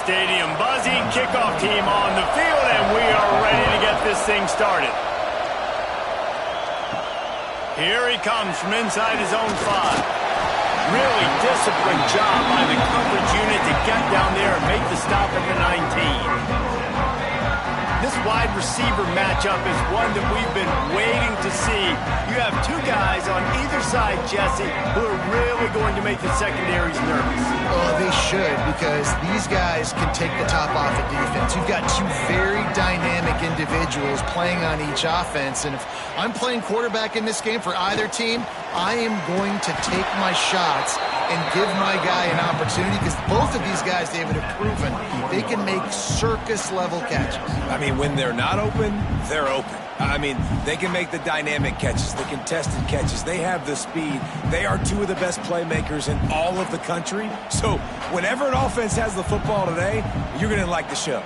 Stadium buzzing, kickoff team on the field, and we are ready to get this thing started. Here he comes from inside his own 5. Really disciplined job by the coverage unit to get down there and make the stop at the 19. This wide receiver matchup is one that we've been waiting to see. You have two guys on either side, Jesse, who are really going to make the secondaries nervous. Oh, they should, because these guys can take the top off of defense. You've got two very dynamic individuals playing on each offense, and if I'm playing quarterback in this game for either team, I am going to take my shots and give my guy an opportunity, because both of these guys, David, have proven they can make circus-level catches. I mean, when they're not open, they're open. I mean, they can make the dynamic catches, the contested catches. They have the speed. They are two of the best playmakers in all of the country. So whenever an offense has the football today, you're going to like the show.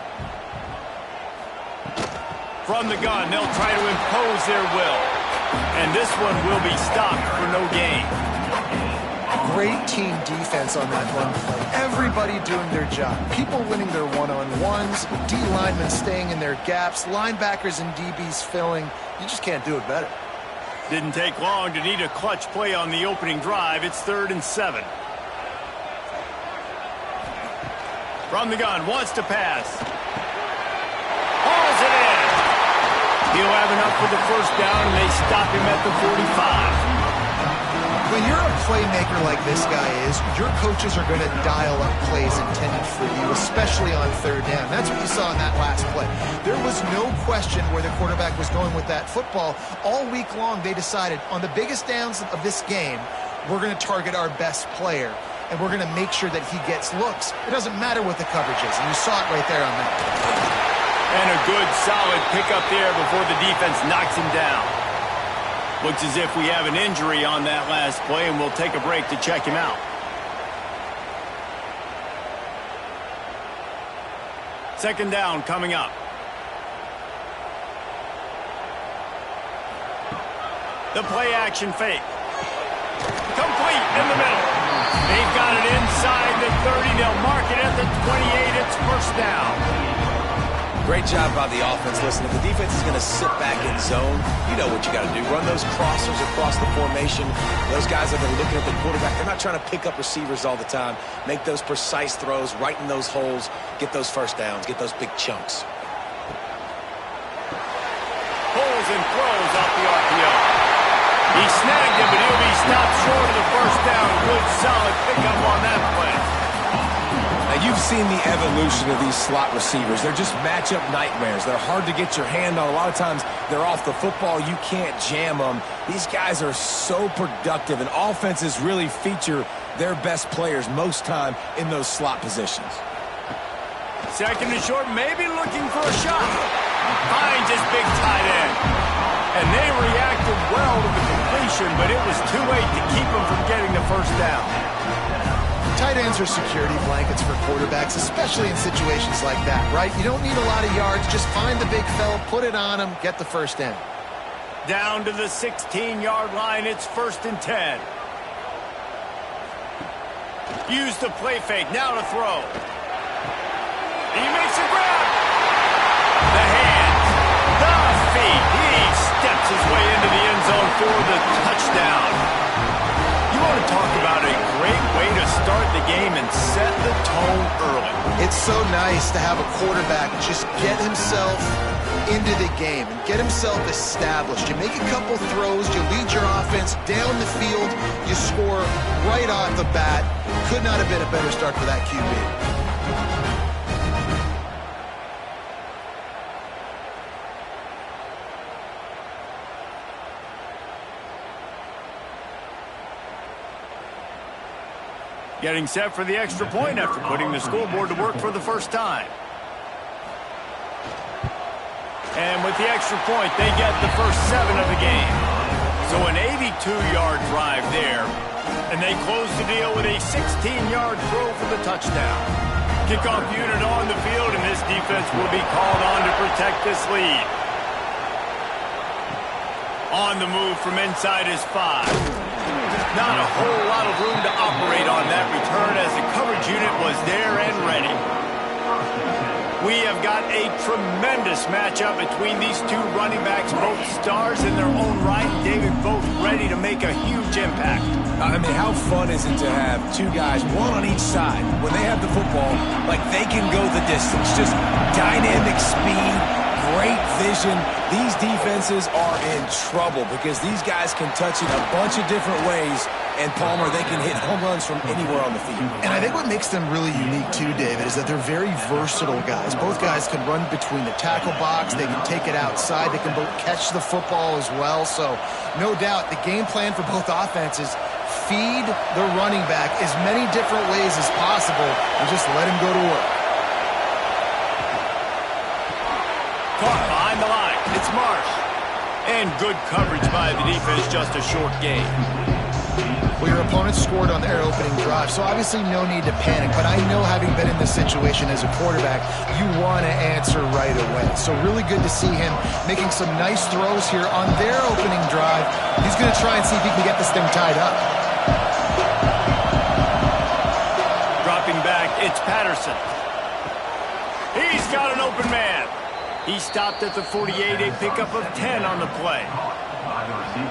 From the gun, they'll try to impose their will. And this one will be stopped for no gain. Great team defense on that run play. Everybody doing their job. People winning their one-on-ones, D linemen staying in their gaps, linebackers and DBs filling. You just can't do it better. Didn't take long to need a clutch play on the opening drive. It's 3rd and 7. From the gun, wants to pass. Hauls it in. He'll have enough for the first down, and they stop him at the 45. When you're a playmaker like this guy is, your coaches are going to dial up plays intended for you, especially on 3rd down. That's what you saw in that last play. There was no question where the quarterback was going with that football. All week long, they decided on the biggest downs of this game, we're going to target our best player, and we're going to make sure that he gets looks. It doesn't matter what the coverage is, and you saw it right there on that. And a good, solid pickup there before the defense knocks him down. Looks as if we have an injury on that last play, and we'll take a break to check him out. Second down coming up. The play action fake. Complete in the middle. They've got it inside the 30. They'll mark it at the 28. It's first down. Great job by the offense. Listen, if the defense is going to sit back in zone, you know what you got to do. Run those crossers across the formation. Those guys that are looking at the quarterback, they're not trying to pick up receivers all the time. Make those precise throws, right in those holes, get those first downs, get those big chunks. Pulls and throws off the RPO. He snagged him, but he'll be stopped short of the first down. Good, solid pickup on that play. Now, you've seen the evolution of these slot receivers. They're just matchup nightmares. They're hard to get your hand on. A lot of times, they're off the football. You can't jam them. These guys are so productive, and offenses really feature their best players most time in those slot positions. Second and short, maybe looking for a shot. Finds his big tight end. And they reacted well to the completion, but it was too late to keep them from getting the first down. Tight ends are security blankets for quarterbacks, especially in situations like that, right? You don't need a lot of yards. Just find the big fella, put it on him, get the first down. Down to the 16-yard line. It's 1st and 10. Use the play fake. Now to throw. He makes a grab. The hands. The feet. He steps his way into the end zone for the touchdown. You want to talk about a great way to start the game and set the tone early. It's so nice to have a quarterback just get himself into the game and get himself established. You make a couple throws, you lead your offense down the field, you score right off the bat. Could not have been a better start for that QB. Getting set for the extra point after putting the scoreboard to work for the first time. And with the extra point, they get the first 7 of the game. So an 82-yard drive there. And they close the deal with a 16-yard throw for the touchdown. Kickoff unit on the field, and this defense will be called on to protect this lead. On the move from inside his 5. Not a whole lot of room to operate on that return as the coverage unit was there and ready. got a tremendous matchup between these two running backs, both stars in their own right. David, both ready to make a huge impact. I mean, how fun is it to have two guys, one on each side, when they have the football, like they can go the distance. Just dynamic speed, great vision. These defenses are in trouble because these guys can touch it a bunch of different ways. And Palmer, they can hit home runs from anywhere on the field. And I think what makes them really unique too, David, is that they're very versatile guys. Both guys can run between the tackle box. They can take it outside. They can both catch the football as well. So no doubt the game plan for both offenses, feed the running back as many different ways as possible and just let him go to work. Caught behind the line. It's Marsh. And good coverage by the defense, just a short gain. Well, your opponent scored on their opening drive, so obviously no need to panic. But I know, having been in this situation as a quarterback, you want to answer right away. So really good to see him making some nice throws here on their opening drive. He's going to try and see if he can get this thing tied up. Dropping back, it's Patterson. He's got an open man. He stopped at the 48, a pickup of 10 on the play.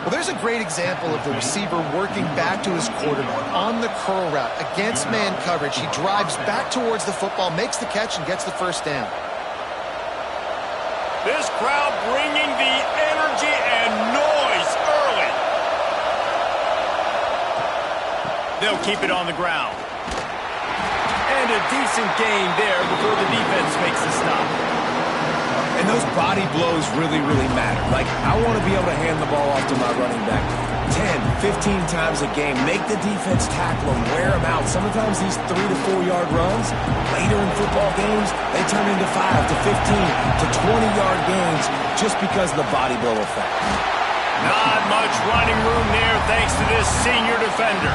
Well, there's a great example of the receiver working back to his quarterback on the curl route against man coverage. He drives back towards the football, makes the catch, and gets the first down. This crowd bringing the energy and noise early. They'll keep it on the ground. And a decent gain there before the defense makes the stop. And those body blows really, really matter. Like, I want to be able to hand the ball off to my running back 10, 15 times a game. Make the defense tackle them, wear them out. Sometimes these 3 to 4 yard runs, later in football games, they turn into 5 to 15 to 20-yard gains just because of the body blow effect. Not much running room there thanks to this senior defender.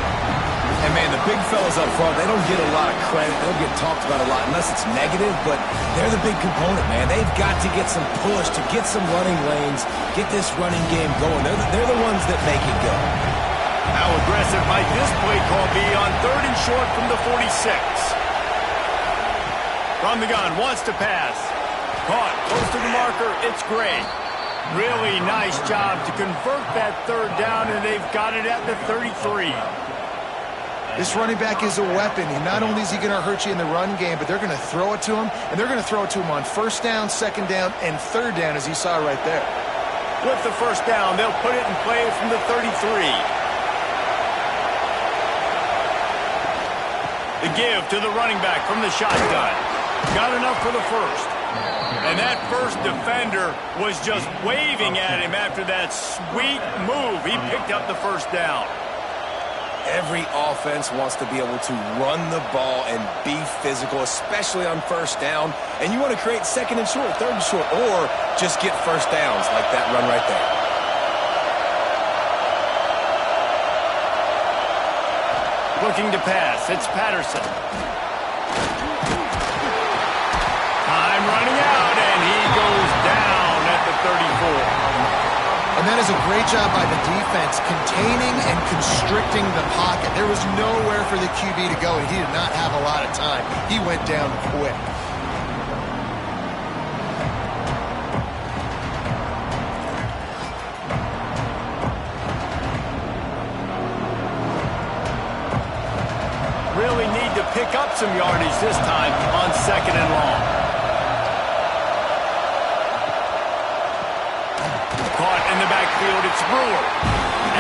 And, man, the big fellas up front, they don't get a lot of credit. They don't get talked about a lot unless it's negative, but they're the big component, man. They've got to get some push, to get some running lanes, get this running game going. They're the ones that make it go. How aggressive might this play call be on 3rd and short from the 46? From the gun, wants to pass. Caught, close to the marker, it's Gray. Really nice job to convert that 3rd down, and they've got it at the 33. This running back is a weapon. Not only is he going to hurt you in the run game, but they're going to throw it to him, and they're going to throw it to him on 1st down, 2nd down, and 3rd down, as you saw right there. With the 1st down, they'll put it in play from the 33. The give to the running back from the shotgun. Got enough for the 1st. And that 1st defender was just waving at him after that sweet move. He picked up the 1st down. Every offense wants to be able to run the ball and be physical, especially on 1st down. And you want to create 2nd and short, 3rd and short, or just get 1st downs like that run right there. Looking to pass, it's Patterson. Time running out, and he goes down at the 34. And that is a great job by the defense, containing and constricting the pocket. There was nowhere for the QB to go, and he did not have a lot of time. He went down quick. Really need to pick up some yardage this time on 2nd and long. Caught in the backfield, it's Brewer.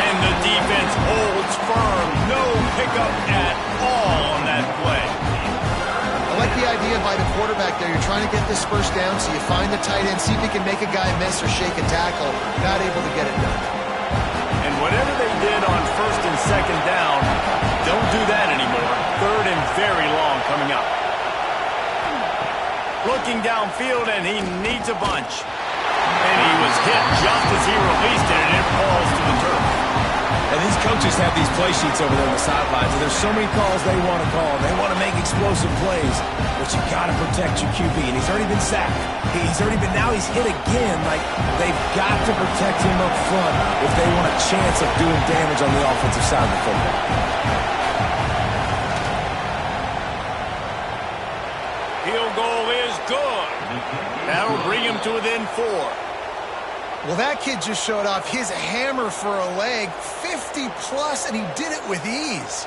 And the defense holds firm. No pickup at all on that play. I like the idea by the quarterback there. You're trying to get this 1st down, so you find the tight end, see if he can make a guy miss or shake a tackle. Not able to get it done. And whatever they did on 1st and 2nd down, don't do that anymore. 3rd and very long coming up. Looking downfield, and he needs a bunch. And he was hit just as he released it, and it falls to the turf. And these coaches have these play sheets over there on the sidelines, and there's so many calls they want to call. They want to make explosive plays, but you got to protect your QB. And he's already been sacked. Now he's hit again. Like, they've got to protect him up front if they want a chance of doing damage on the offensive side of the football. Field goal is good. That'll bring him to within 4. Well, that kid just showed off his hammer for a leg, 50-plus, and he did it with ease.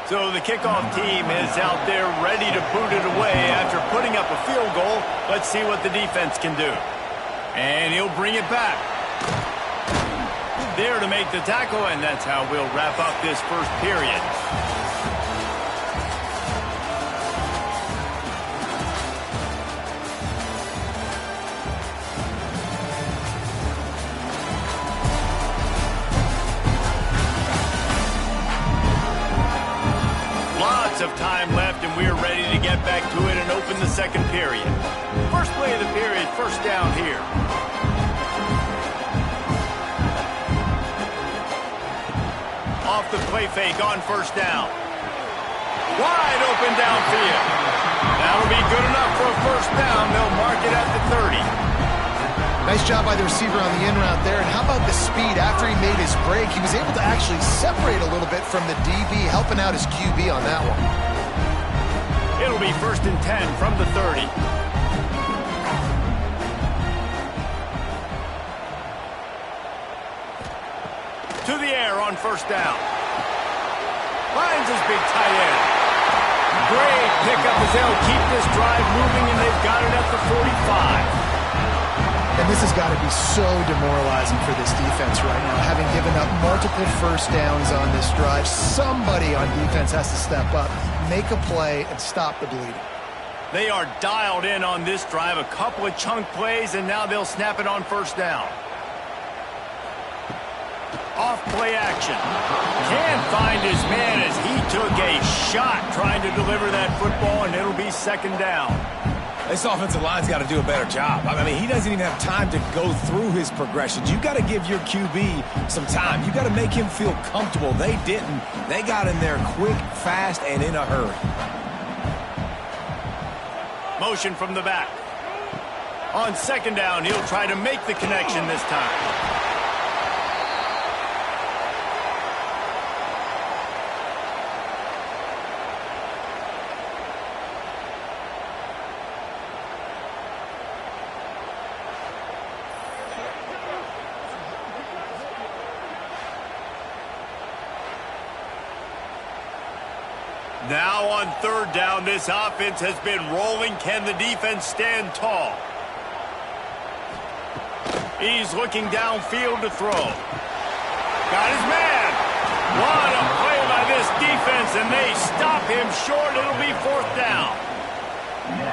So the kickoff team is out there ready to boot it away after putting up a field goal. Let's see what the defense can do. And he'll bring it back. There to make the tackle, and that's how we'll wrap up this first period. Lots of time left, and we're ready to get back to it and open the second period. First play of the period, first down here. Off the play fake on first down. Wide open downfield. That'll be good enough for a first down. They'll mark it at the 30. Nice job by the receiver on the in route there. And how about the speed? After he made his break, he was able to actually separate a little bit from the DB, helping out his QB on that one. It'll be 1st and 10 from the 30. To the air on first down. Finds his big tight end. Great pickup as they'll keep this drive moving, and they've got it at the 45. And this has got to be so demoralizing for this defense right now. Having given up multiple first downs on this drive, somebody on defense has to step up, make a play, and stop the bleeding. They are dialed in on this drive. A couple of chunk plays, and now they'll snap it on first down. Off play action. Can't find his man as he took a shot trying to deliver that football, and it'll be second down. This offensive line's got to do a better job. I mean, he doesn't even have time to go through his progressions. You got to give your QB some time. You got to make him feel comfortable. They didn't. They got in there quick, fast, and in a hurry. Motion from the back. On second down, he'll try to make the connection this time. Now on third down, this offense has been rolling. Can the defense stand tall? He's looking downfield to throw. Got his man. What a play by this defense, and they stop him short. It'll be 4th down.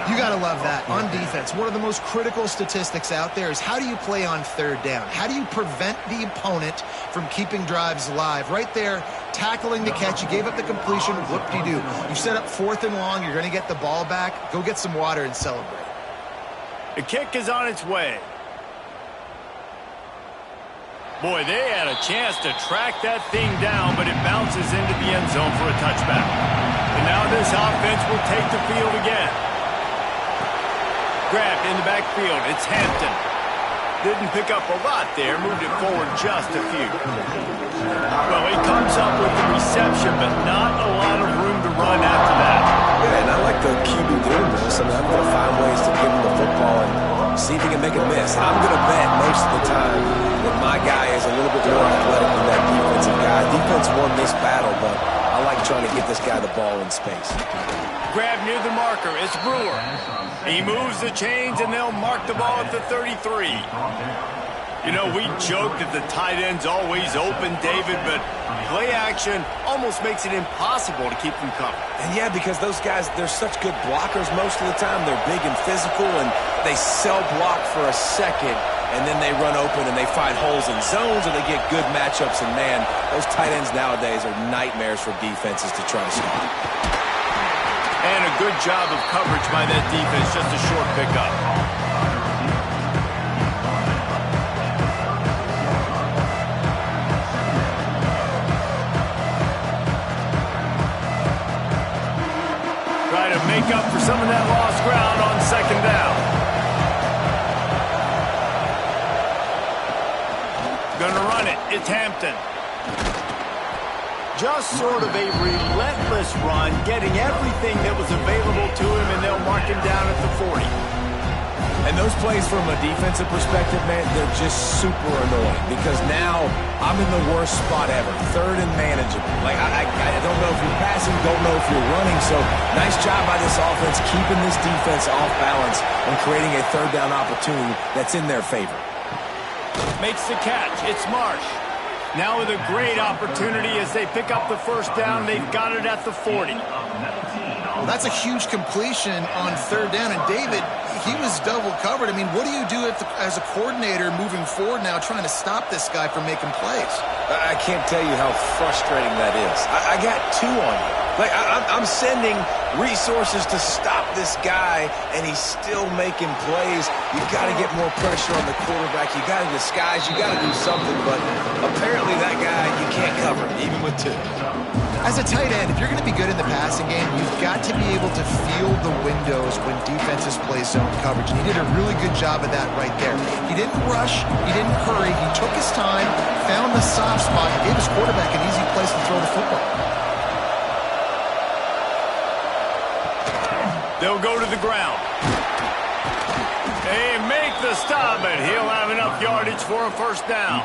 You got to love that. On defense, one of the most critical statistics out there is how do you play on third down? How do you prevent the opponent from keeping drives alive? Right there, tackling the catch. You gave up the completion. Whoop-de-doo. You set up 4th and long. You're going to get the ball back. Go get some water and celebrate. The kick is on its way. Boy, they had a chance to track that thing down, but it bounces into the end zone for a touchback. And now this offense will take the field again. Grabbed in the backfield. It's Hampton. Didn't pick up a lot there. Moved it forward just a few. Well, he comes up with the reception, but not a lot of room to run after that. Yeah, and I like the QB doing this. I mean, I'm going to find ways to give him the football and see if he can make a miss. I'm going to bet most of the time that my guy is a little bit more athletic than that defensive guy. Defense won this battle, but I like trying to get this guy the ball in space. Grab near the marker. It's Brewer. He moves the chains, and they'll mark the ball at the 33. You know, we joke that the tight end's always open, David, but play action almost makes it impossible to keep them covered. And yeah, because those guys, they're such good blockers most of the time. They're big and physical, and they sell block for a second, and then they run open and they find holes in zones, or they get good matchups. And man, those tight ends nowadays are nightmares for defenses to try to stop. And a good job of coverage by that defense, just a short pickup. Try to make up for some of that lost ground on second down. Gonna run it. It's Hampton. just sort of a relentless run, getting everything that was available to him, and they'll mark him down at the 40. And those plays from a defensive perspective, man, they're just super annoying because now I'm in the worst spot ever, third and manageable. Like, I don't know if you're passing, don't know if you're running, so nice job by this offense keeping this defense off balance and creating a third down opportunity that's in their favor. Makes the catch. It's Marsh. Now with a great opportunity as they pick up the first down. They've got it at the 40. Well, that's a huge completion on third down. And David, he was double covered. I mean, what do you do as a coordinator moving forward now trying to stop this guy from making plays? I can't tell you how frustrating that is. I got two on you. Like, I'm sending resources to stop this guy, and he's still making plays. You've got to get more pressure on the quarterback. You got to disguise. You got to do something, but apparently that guy, you can't cover, even with two. As a tight end, if you're going to be good in the passing game, you've got to be able to feel the windows when defenses play zone coverage. And he did a really good job of that right there. He didn't rush. He didn't hurry. He took his time, found the soft spot, and gave his quarterback an easy place to throw the football. They'll go to the ground. They make the stop, and he'll have enough yardage for a first down.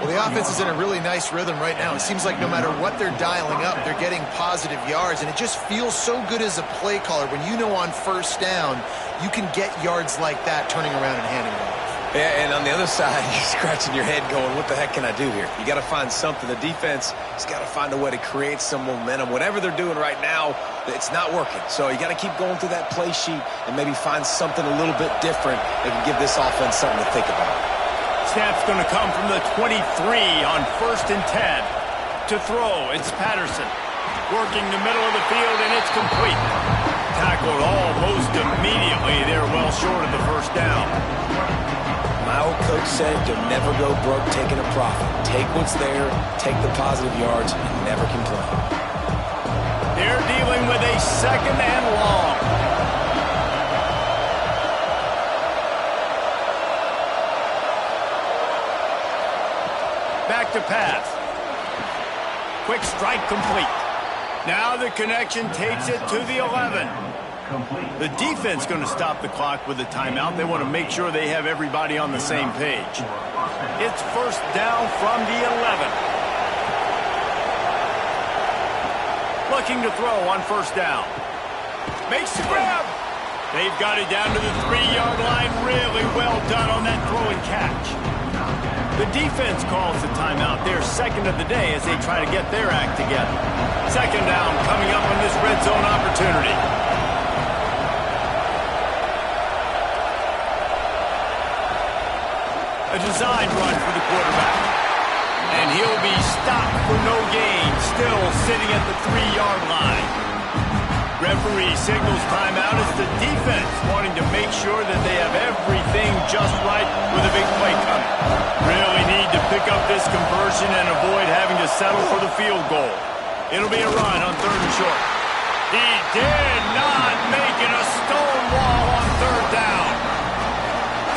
Well, the offense is in a really nice rhythm right now. It seems like no matter what they're dialing up, they're getting positive yards, and it just feels so good as a play caller when you know on first down you can get yards like that turning around and handing it off. Yeah, and on the other side, you're scratching your head going, what the heck can I do here? You got to find something. The defense has got to find a way to create some momentum. Whatever they're doing right now, it's not working. So you got to keep going through that play sheet and maybe find something a little bit different that can give this offense something to think about. Snap's going to come from the 23 on 1st and 10. To throw, it's Patterson. Working the middle of the field, and it's complete. Tackled almost immediately. They're well short of the first down. My old coach said you'll never go broke taking a profit. Take what's there, take the positive yards, and never complain. They're dealing with a second and long. Back to pass. Quick strike complete. Now the connection takes it to the 11. The defense going to stop the clock with a timeout. They want to make sure they have everybody on the same page. It's first down from the 11. Looking to throw on first down. Makes the grab. They've got it down to the 3-yard line. Really well done on that throw and catch. The defense calls the timeout. They're second of the day as they try to get their act together. Second down coming up on this red zone opportunity. A design run for the quarterback. And he'll be stopped for no gain, still sitting at the 3-yard line. Referee signals timeout as the defense wanting to make sure that they have everything just right with a big play coming. Really need to pick up this conversion and avoid having to settle for the field goal. It'll be a run on 3rd and short. He did not make it. A stone wall on 3rd down.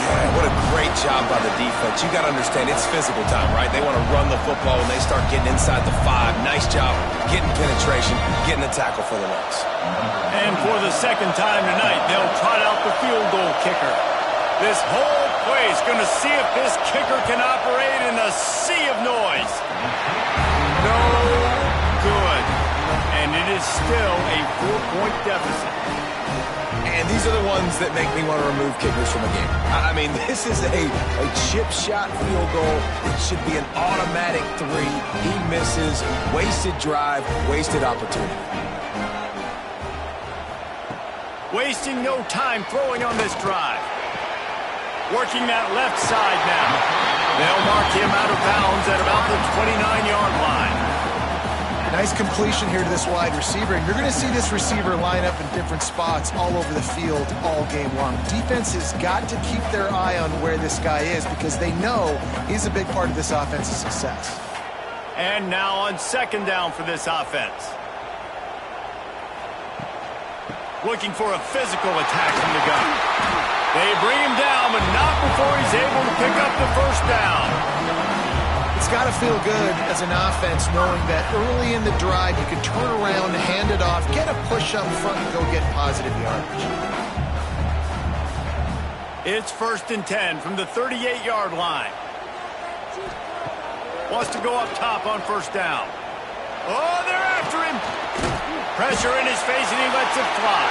Yeah, what a great job by the defense. You got to understand, it's physical time, right? They want to run the football when they start getting inside the 5. Nice job getting penetration, getting the tackle for the loss. And for the second time tonight, they'll trot out the field goal kicker. This whole play is going to see if this kicker can operate in a sea of noise. No good. And it is still a 4-point deficit. And these are the ones that make me want to remove kickers from a game. I mean, this is a chip shot field goal. It should be an automatic 3. He misses. Wasted drive, wasted opportunity. Wasting no time throwing on this drive. Working that left side now. They'll mark him out of bounds at about the 29-yard line. Nice completion here to this wide receiver, and you're going to see this receiver line up in different spots all over the field all game long. Defense has got to keep their eye on where this guy is because they know he's a big part of this offense's success. And now on second down for this offense. Looking for a physical attack from the gun. They bring him down, but not before he's able to pick up the first down. It's It's got to feel good as an offense knowing that early in the drive you can turn around, hand it off, get a push up front, and go get positive yardage. It's 1st and 10 from the 38-yard line. Wants to go up top on 1st down. Oh, they're after him. Pressure in his face, and he lets it fly.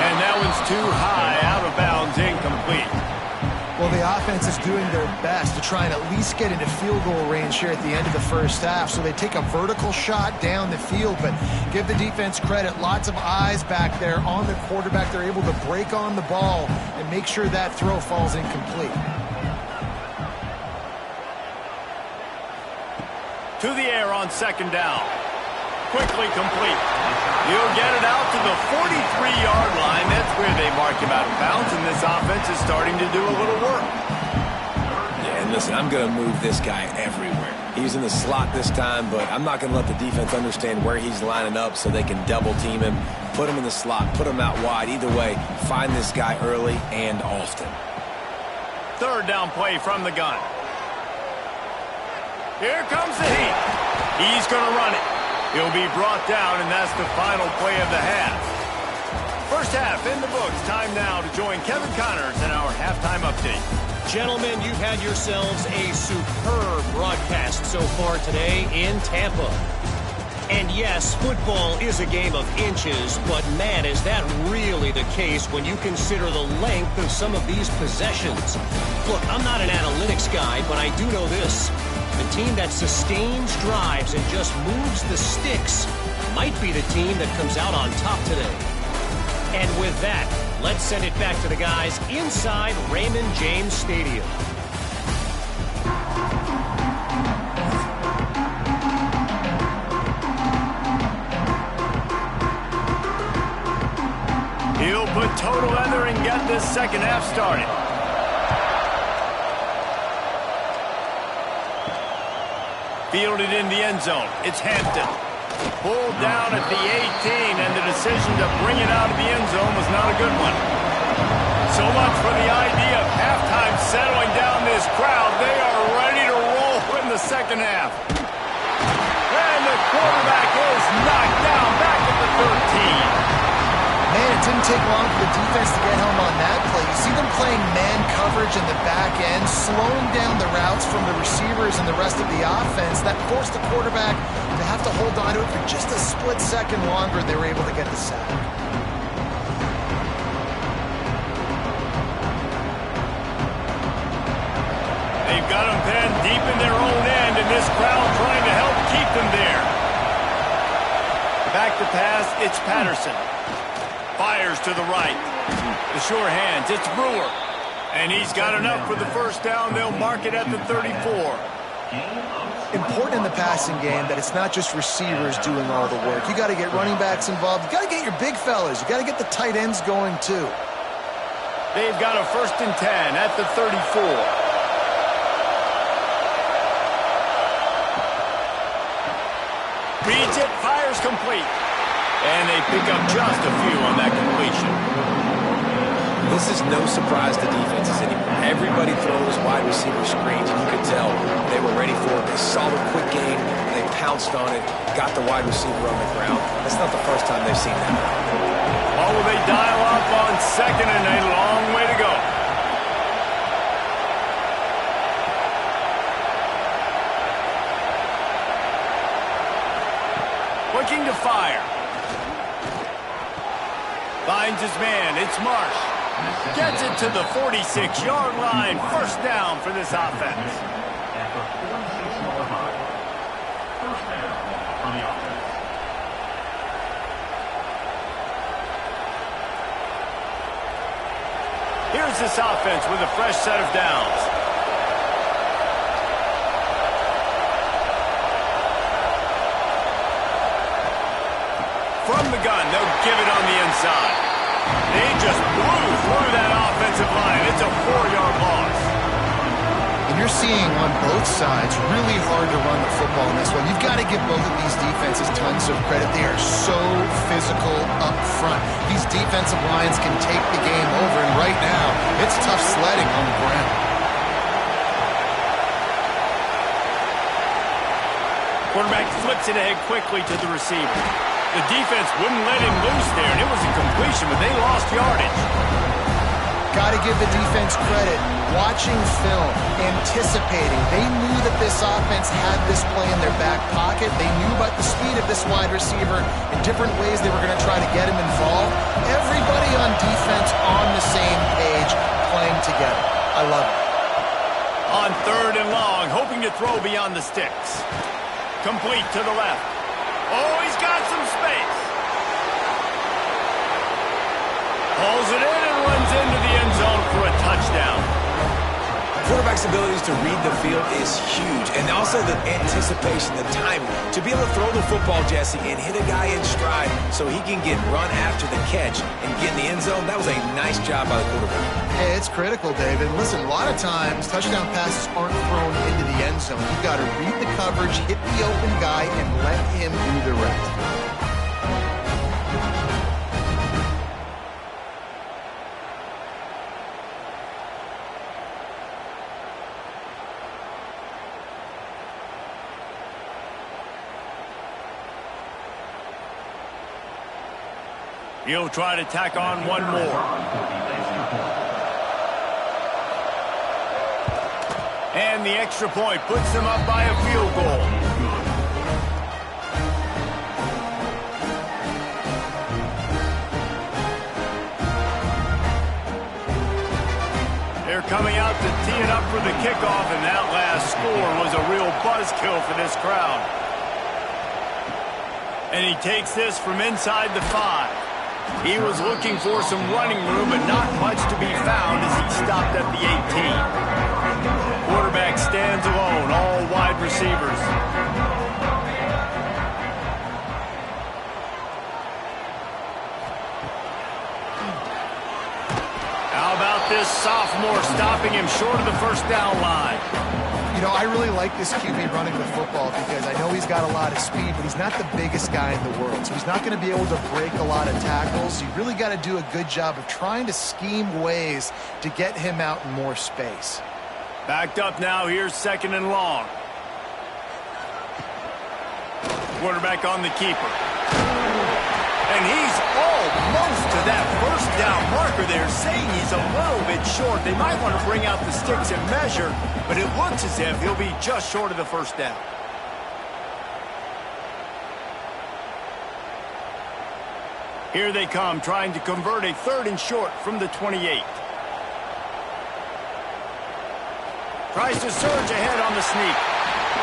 And that one's too high, out of bounds, incomplete. Well, the offense is doing their best to try and at least get into field goal range here at the end of the first half. So they take a vertical shot down the field, but give the defense credit. Lots of eyes back there on the quarterback. They're able to break on the ball and make sure that throw falls incomplete. To the air on 2nd down. Quickly complete. He'll get it out to the 43-yard line. That's where they mark him out of bounds, and this offense is starting to do a little work. Yeah, and listen, I'm going to move this guy everywhere. He's in the slot this time, but I'm not going to let the defense understand where he's lining up so they can double team him, put him in the slot, put him out wide. Either way, find this guy early and often. 3rd down play from the gun. Here comes the heat. He's going to run it. He'll be brought down, and that's the final play of the half. First half in the books. Time now to join Kevin Connors in our halftime update. Gentlemen, you've had yourselves a superb broadcast so far today in Tampa. And yes, football is a game of inches, but man, is that really the case when you consider the length of some of these possessions. Look, I'm not an analytics guy, but I do know this. The team that sustains drives and just moves the sticks might be the team that comes out on top today. And with that, let's send it back to the guys inside Raymond James Stadium. He'll put total leather and get this second half started. Fielded in the end zone. It's Hampton. Pulled down at the 18, and the decision to bring it out of the end zone was not a good one. So much for the idea of halftime settling down this crowd. They are ready to roll in the second half. And the quarterback is knocked down back at the 13. Man, it didn't take long for the defense to get home on that play. You see them playing man coverage in the back end, slowing down the routes from the receivers and the rest of the offense. That forced the quarterback to have to hold on to it for just a split second longer. They were able to get the sack. They've got them pinned deep in their own end, and this crowd trying to help keep them there. Back to pass, it's Patterson. Fires to the right. The sure hands, it's Brewer. And he's got enough for the first down. They'll mark it at the 34. Important in the passing game that it's not just receivers doing all the work. You got to get running backs involved. You got to get your big fellas. You got to get the tight ends going too. They've got a 1st and 10 at the 34. Reads it, fires complete. And they pick up just a few on that completion. This is no surprise to defenses anymore. Everybody throws wide receiver screens, and you could tell they were ready for it. They saw the quick game, they pounced on it, got the wide receiver on the ground. That's not the first time they've seen that. Oh, will they dial up on 2nd and a long way to go? Looking to fire. Finds his man. It's Marsh. Gets it to the 46-yard line. First down for this offense. Here's this offense with a fresh set of downs. From the gun, they'll give it on the inside. They just blew through that offensive line. It's a 4-yard loss. And you're seeing on both sides really hard to run the football in this one. You've got to give both of these defenses tons of credit. They are so physical up front. These defensive lines can take the game over, and right now, it's tough sledding on the ground. Quarterback flips it ahead quickly to the receiver. The defense wouldn't let him loose there, and it was a completion, but they lost yardage. Got to give the defense credit. Watching film, anticipating. They knew that this offense had this play in their back pocket. They knew about the speed of this wide receiver in different ways they were going to try to get him involved. Everybody on defense on the same page, playing together. I love it. On 3rd and long, hoping to throw beyond the sticks. Complete to the left. Oh, he's got some space. Pulls it in and runs into the end zone for a touchdown. Quarterback's abilities to read the field is huge, and also the anticipation, the timing. To be able to throw the football, Jesse, and hit a guy in stride so he can get run after the catch and get in the end zone, that was a nice job by the quarterback. Hey, it's critical, David. Listen, a lot of times, touchdown passes aren't thrown into the end zone. You've got to read the coverage, hit the open guy, and let him do the rest. He'll try to tack on one more. And the extra point puts them up by a field goal. They're coming out to tee it up for the kickoff, and that last score was a real buzzkill for this crowd. And he takes this from inside the 5. He was looking for some running room, but not much to be found as he stopped at the 18. Quarterback stands alone, all wide receivers. How about this sophomore stopping him short of the first down line? You know, I really like this QB running the football because I know he's got a lot of speed, but he's not the biggest guy in the world. So he's not going to be able to break a lot of tackles. You really got to do a good job of trying to scheme ways to get him out in more space. Backed up now, here's 2nd and long. Quarterback on the keeper. And he's almost to that first down marker there, saying he's a little bit short. They might want to bring out the sticks and measure, but it looks as if he'll be just short of the first down. Here they come, trying to convert a 3rd and short from the 28. Tries to surge ahead on the sneak.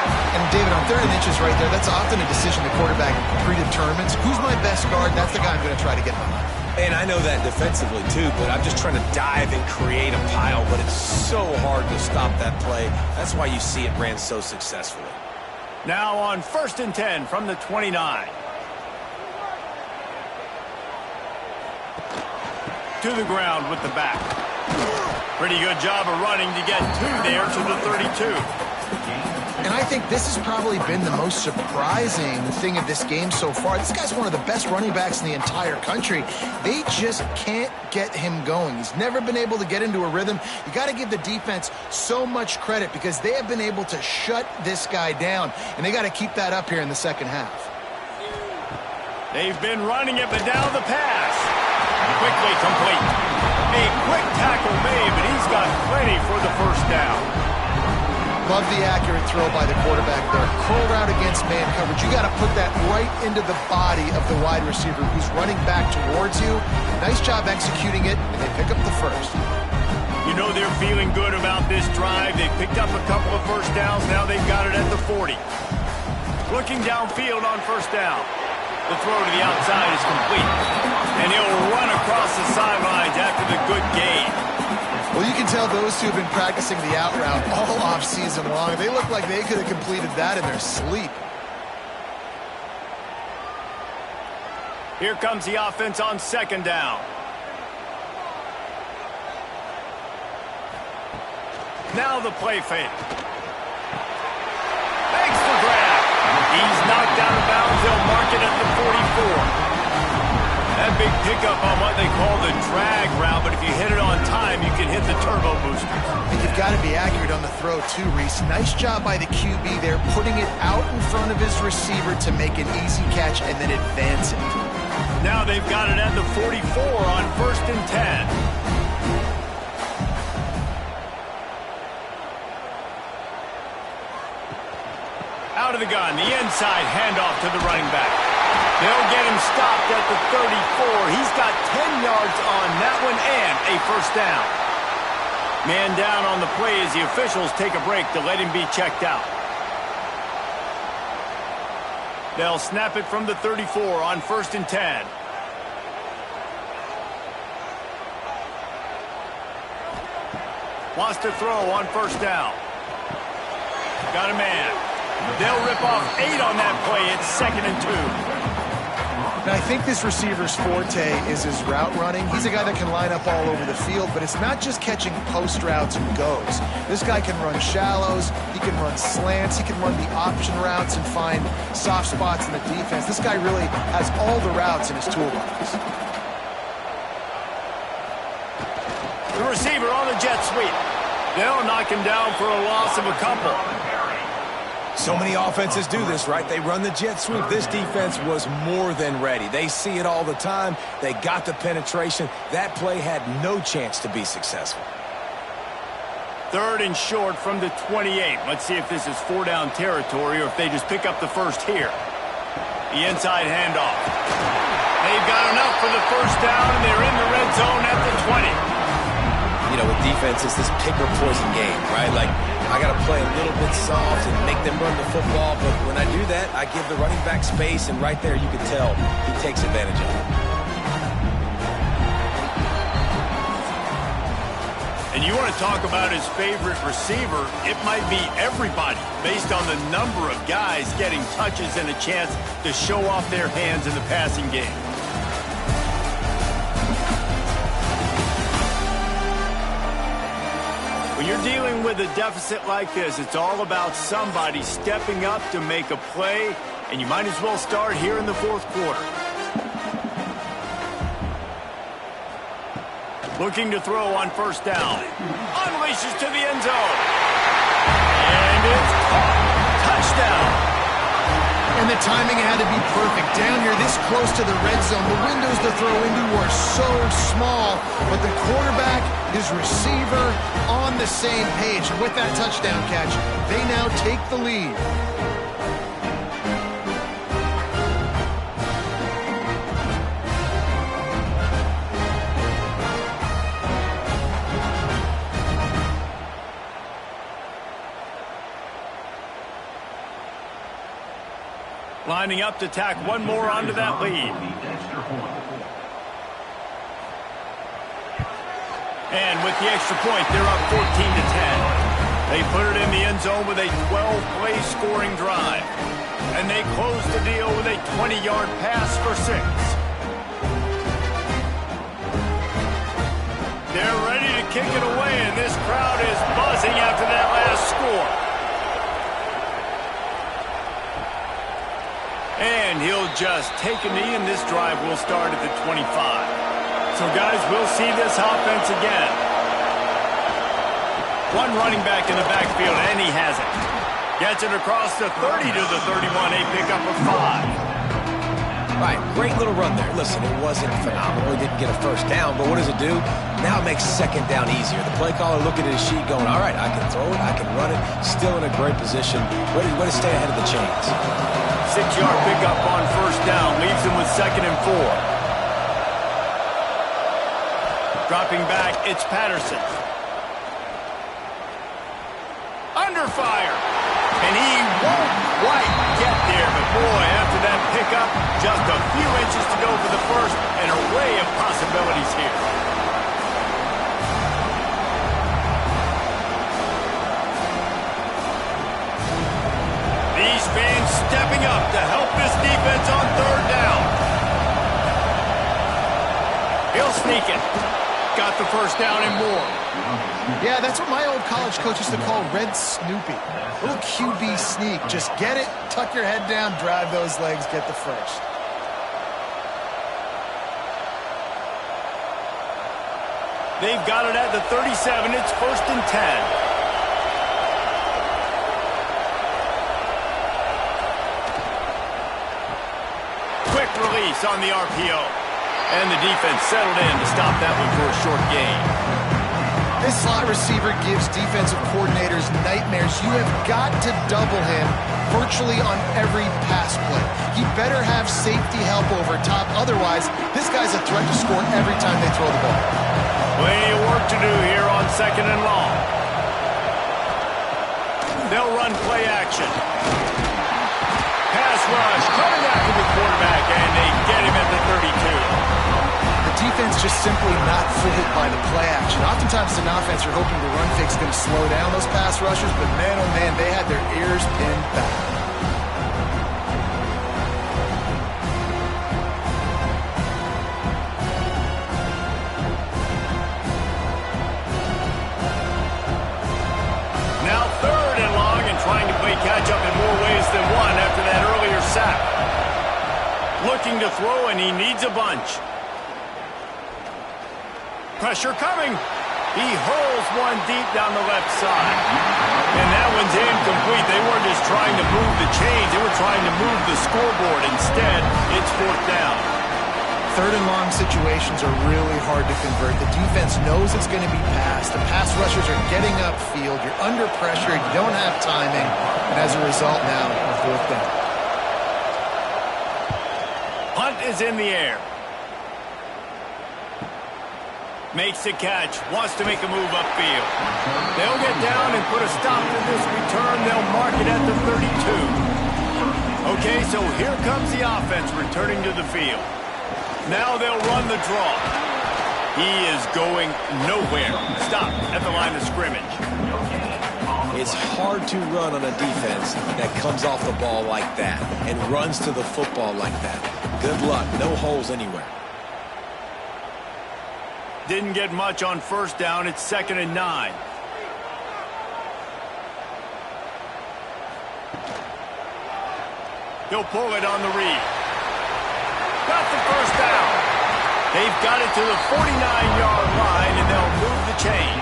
And David, on 3rd and inches right there, that's often a decision the quarterback predetermines. Who's my best guard? That's the guy I'm going to try to get behind. And I know that defensively, too, but I'm just trying to dive and create a pile, but it's so hard to stop that play. That's why you see it ran so successfully. Now on 1st and 10 from the 29. To the ground with the back. Pretty good job of running to get 2 there to the 32. And I think this has probably been the most surprising thing of this game so far. This guy's one of the best running backs in the entire country. They just can't get him going. He's never been able to get into a rhythm. You got to give the defense so much credit because they have been able to shut this guy down, and they got to keep that up here in the second half. They've been running it, but now the pass. Quickly complete. A quick tackle made, but he's got plenty for the first down. Love the accurate throw by the quarterback there. Curl route against man coverage. You got to put that right into the body of the wide receiver who's running back towards you. Nice job executing it, and they pick up the first. You know they're feeling good about this drive. They picked up a couple of first downs. Now they've got it at the 40. Looking downfield on first down. The throw to the outside is complete. And he'll run across the sidelines after the good gain. Well, you can tell those two have been practicing the out route all off season long. They look like they could have completed that in their sleep. Here comes the offense on 2nd down. Now the play fake. Thanks for grab. He's knocked out of bounds. They'll mark it at the 44. That big pickup on what they call the drag route, but if you hit it on time, you can hit the turbo boosters. And you've got to be accurate on the throw too, Reese. Nice job by the QB there, putting it out in front of his receiver to make an easy catch and then advance it. Now they've got it at the 44 on 1st and 10. Out of the gun, the inside handoff to the running back. They'll get him stopped at the 34. He's got 10 yards on that one and a first down. Man down on the play as the officials take a break to let him be checked out. They'll snap it from the 34 on 1st and 10. Wants to throw on 1st down. Got a man. They'll rip off 8 on that play. It's 2nd and 2. Now, I think this receiver's forte is his route running. He's a guy that can line up all over the field, but it's not just catching post routes and goes. This guy can run shallows, he can run slants, he can run the option routes and find soft spots in the defense. This guy really has all the routes in his toolbox. The receiver on the jet sweep. They'll knock him down for a loss of a couple. So many offenses do this, right? They run the jet sweep. This defense was more than ready. They see it all the time. They got the penetration. That play had no chance to be successful. 3rd and short from the 28. Let's see if this is 4-down territory or if they just pick up the first here. The inside handoff. They've got enough for the first down, and they're in the red zone at the 20. You know, with defense, it's this pick or poison game, right? Like, I got to play a little bit soft and make them run the football, but when I do that, I give the running back space, and right there you can tell he takes advantage of it. And you want to talk about his favorite receiver, it might be everybody based on the number of guys getting touches and a chance to show off their hands in the passing game. When you're dealing with a deficit like this, it's all about somebody stepping up to make a play, and you might as well start here in the 4th quarter. Looking to throw on 1st down. Unleashes to the end zone. And it's caught. Touchdown. And the timing had to be perfect. Down here this close to the red zone, the windows to throw into are so small, but the quarterback, his receiver, on the same page. And with that touchdown catch, they now take the lead. Lining up to tack one more onto that lead. And with the extra point, they're up 14-10. They put it in the end zone with a 12-play scoring drive. And they close the deal with a 20-yard pass for 6. They're ready to kick it away, and this crowd is buzzing after that last score. And he'll just take a knee, and this drive will start at the 25. So, guys, we'll see this offense again. One running back in the backfield, and he has it. Gets it across the 30 to the 31, a pickup of 5. Right, great little run there. Listen, it wasn't phenomenal. He didn't get a first down, but what does it do? Now it makes 2nd down easier. The play caller looking at his sheet going, all right, I can throw it, I can run it, still in a great position. Way to stay ahead of the chains. 6-yard pickup on 1st down, leaves him with 2nd and 4. Dropping back, it's Patterson. Under fire. And he won't quite get there, but boy, after that pickup, just a few inches to go for the first, an array of possibilities here. These fans stepping up to help this defense on 3rd down. He'll sneak it. Got the first down and more. Yeah, that's what my old college coach used to call Red Snoopy. Little QB sneak. Just get it, tuck your head down, drive those legs, get the first. They've got it at the 37. It's 1st and 10. release on the RPO. And the defense settled in to stop that one for a short gain. This slot receiver gives defensive coordinators nightmares. You have got to double him virtually on every pass play. He better have safety help over top. Otherwise, this guy's a threat to score every time they throw the ball. Plenty of work to do here on 2nd and long. They'll run play action. Pass rush, coming after the quarterback, and they get him at the 32. The defense just simply not fooled by the play action. Oftentimes, as an offense, you're hoping the run fake's going to slow down those pass rushers, but man, oh man, they had their ears pinned back. Now 3rd and long and trying to play catch-up in more ways than one after that earlier sack. Looking to throw, and he needs a bunch. Pressure coming. He hurls one deep down the left side. And that one's incomplete. They weren't just trying to move the chains. They were trying to move the scoreboard. Instead, it's 4th down. 3rd and long situations are really hard to convert. The defense knows it's going to be passed. The pass rushers are getting upfield. You're under pressure. You don't have timing. And as a result now, you're 4th down. Punt is in the air. Makes the catch, wants to make a move upfield. They'll get down and put a stop to this return. They'll mark it at the 32. Okay, so here comes the offense returning to the field. Now they'll run the draw. He is going nowhere. Stop at the line of scrimmage. It's hard to run on a defense that comes off the ball like that and runs to the football like that. Good luck, no holes anywhere. Didn't get much on 1st down. It's 2nd and 9. He'll pull it on the read. Got the 1st down. They've got it to the 49-yard line, and they'll move the chains.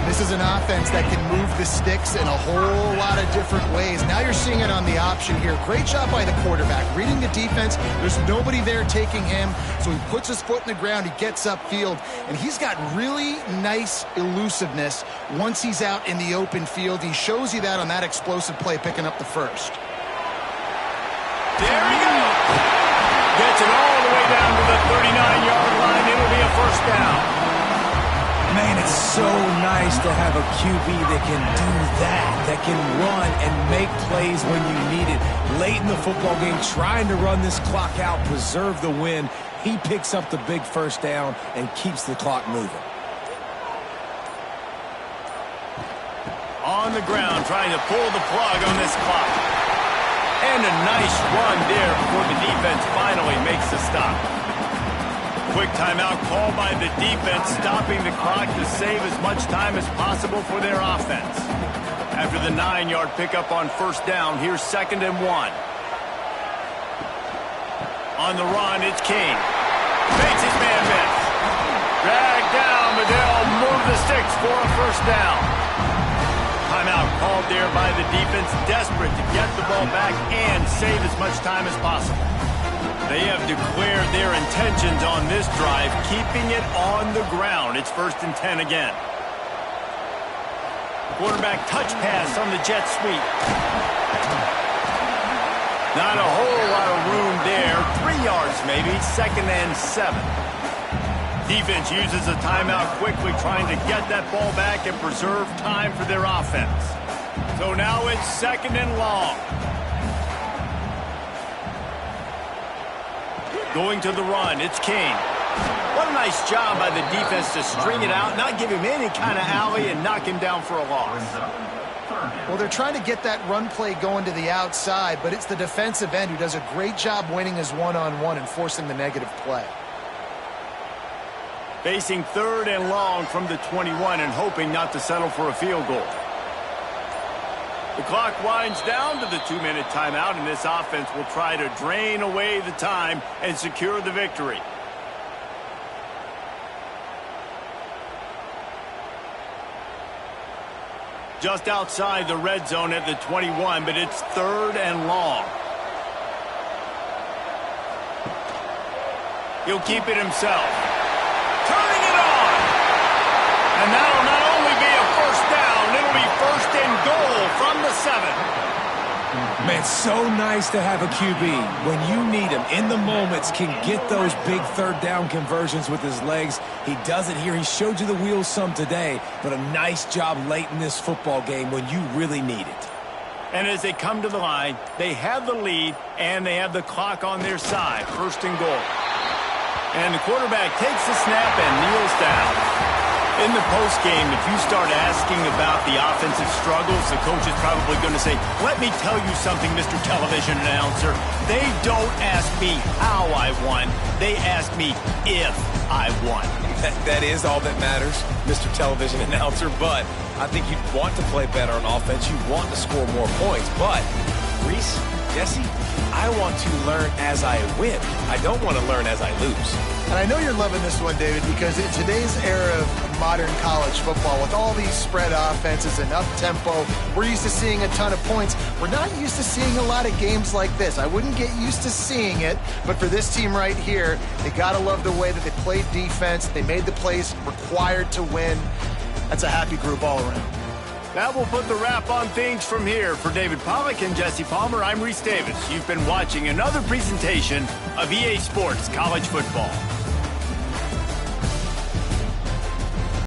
This is an offense that can move the sticks in a whole lot of different ways. Now you're seeing it on the option here. Great job by the quarterback. Reading the defense, there's nobody there taking him, so he puts his foot in the ground, he gets upfield, and he's got really nice elusiveness once he's out in the open field. He shows you that on that explosive play, picking up the 1st. There he goes. Gets it all the way down to the 39-yard line. It'll be a 1st down. Man, it's so nice to have a QB that can do that can run and make plays when you need it. Late in the football game, trying to run this clock out, preserve the win. He picks up the big 1st down and keeps the clock moving. On the ground, trying to pull the plug on this clock. And a nice run there before the defense finally makes the stop. Quick timeout called by the defense, stopping the clock to save as much time as possible for their offense. After the 9-yard pickup on 1st down, here's 2nd and 1. On the run, it's King. Makes his man miss. Dragged down, but they'll move the sticks for a 1st down. Timeout called there by the defense, desperate to get the ball back and save as much time as possible. They have declared their intentions on this drive, keeping it on the ground. It's 1st and 10 again. Quarterback touch pass on the jet sweep. Not a whole lot of room there. 3 yards maybe, 2nd and 7. Defense uses a timeout quickly, trying to get that ball back and preserve time for their offense. So now it's 2nd and long. Going to the run, it's King. What a nice job by the defense to string it out, not give him any kind of alley, and knock him down for a loss. Well, they're trying to get that run play going to the outside, but it's the defensive end who does a great job winning his one-on-one and forcing the negative play. Facing 3rd and long from the 21 and hoping not to settle for a field goal. The clock winds down to the 2-minute timeout, and this offense will try to drain away the time and secure the victory. Just outside the red zone at the 21, but it's 3rd and long. He'll keep it himself. Turning it on. And that'll not only be a first down, it'll be first and goal from the 7. Man, so nice to have a QB. When you need him, in the moments, can get those big third down conversions with his legs. He does it here. He showed you the wheels some today, but a nice job late in this football game when you really need it. And as they come to the line, they have the lead, and they have the clock on their side. First and goal. And the quarterback takes the snap and kneels down. In the postgame, if you start asking about the offensive struggles, the coach is probably going to say, let me tell you something, Mr. Television Announcer. They don't ask me how I won. They ask me if I won. That is all that matters, Mr. Television Announcer, but I think you'd want to play better on offense. You want to score more points, but Reese, Jesse, I want to learn as I win. I don't want to learn as I lose. And I know you're loving this one, David, because in today's era of modern college football, with all these spread offenses and up-tempo, we're used to seeing a ton of points. We're not used to seeing a lot of games like this. I wouldn't get used to seeing it, but for this team right here, they got to love the way that they played defense. They made the plays required to win. That's a happy group all around. That will put the wrap on things from here. For David Pollack and Jesse Palmer, I'm Reese Davis. You've been watching another presentation of EA Sports College Football.